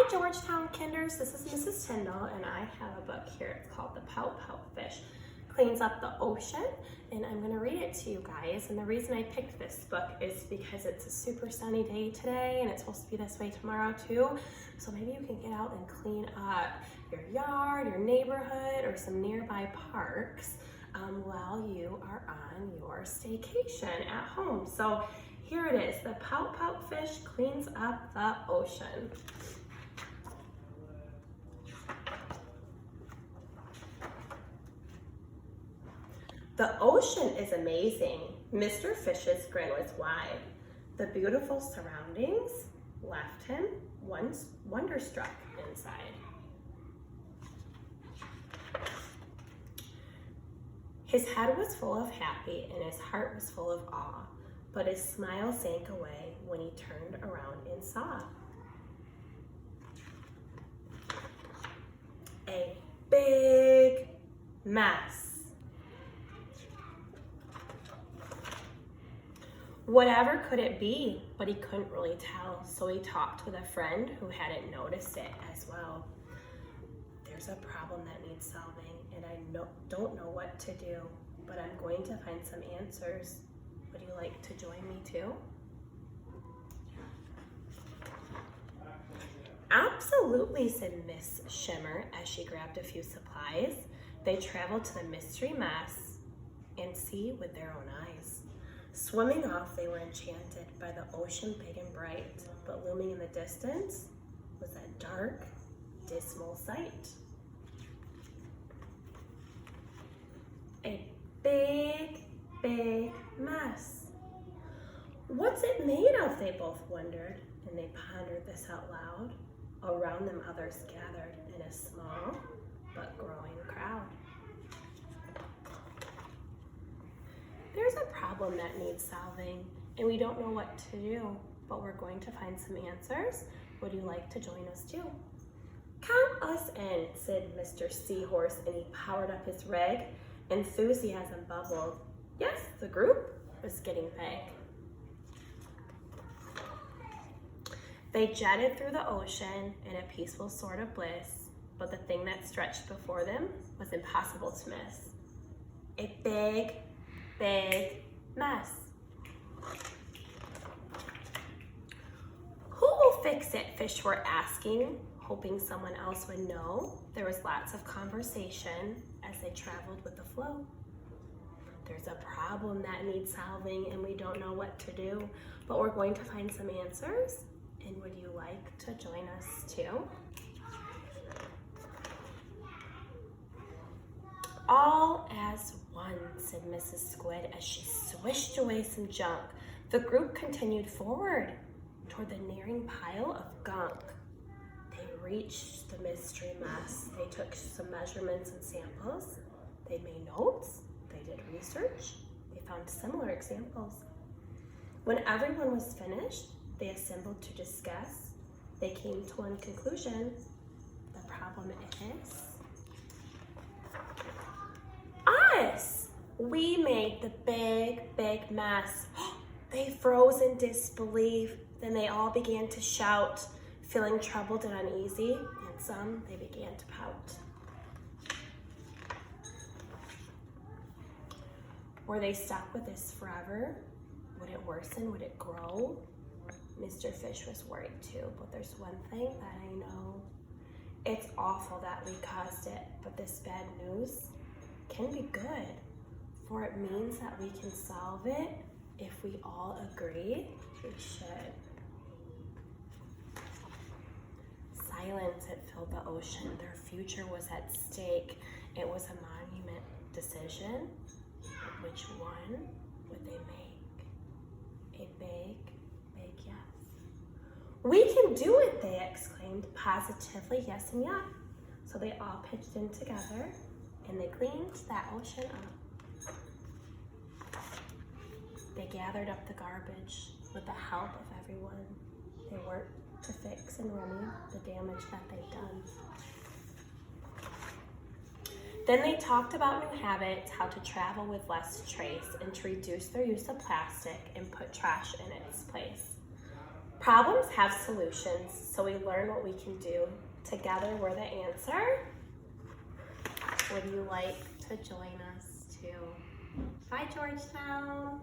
Hi Georgetown Kinders, this is Mrs. Tyndall and I have a book here. It's called The Pout Fish. Cleans up the ocean, and I'm gonna read it to you guys. And the reason I picked this book is because it's a super sunny day today and it's supposed to be this way tomorrow too. So maybe you can get out and clean up your yard, your neighborhood, or some nearby parks while you are on your staycation at home. So here it is, The Pout Fish Cleans Up the Ocean. The ocean is amazing. Mr. Fish's grin was wide. The beautiful surroundings left him once wonderstruck inside. His head was full of happy and his heart was full of awe, but his smile sank away when he turned around and saw a big mess. Whatever could it be? But he couldn't really tell, so he talked with a friend who hadn't noticed it as well. There's a problem that needs solving, and I don't know what to do, but I'm going to find some answers. Would you like to join me too? Absolutely, said Miss Shimmer as she grabbed a few supplies. They traveled to the mystery mess and see with their own eyes. Swimming off, they were enchanted by the ocean big and bright, but looming in the distance was a dark, dismal sight. A big, big mess. What's it made of? They both wondered, and they pondered this out loud. Around them, others gathered in a small but growing crowd. There's a problem that needs solving, and we don't know what to do, but we're going to find some answers. Would you like to join us too? Count us in, said Mr. Seahorse, and he powered up his rig. Enthusiasm bubbled. Yes, the group was getting big. They jetted through the ocean in a peaceful sort of bliss, but the thing that stretched before them was impossible to miss. A big mess. Who will fix it? Fish were asking, hoping someone else would know. There was lots of conversation as they traveled with the flow. There's a problem that needs solving and we don't know what to do, but we're going to find some answers. And would you like to join us too? All as one, said Mrs. Squid as she swished away some junk. The group continued forward toward the nearing pile of gunk. They reached the mystery mess. They took some measurements and samples. They made notes. They did research. They found similar examples. When everyone was finished, they assembled to discuss. They came to one conclusion. The problem is us. We made the big mess. They froze in disbelief. Then they all began to shout, feeling troubled and uneasy, and some they began to pout. Were they stuck with this forever? Would it worsen? Would it grow? Mr. Fish was worried too, but there's one thing that I know. It's awful that we caused it, but this bad news can be good, for it means that we can solve it if we all agree we should. Silence had filled the ocean. Their future was at stake. It was a monument decision. Which one would they make? A big yes. We can do it, they exclaimed, positively yes and yeah. So they all pitched in together and they cleaned that ocean up. They gathered up the garbage with the help of everyone. They worked to fix and remedy the damage that they'd done. Then they talked about new habits, how to travel with less trace, and to reduce their use of plastic and put trash in its place. Problems have solutions, so we learn what we can do. Together, we're the answer. Would you like to join us to Bye, Georgetown?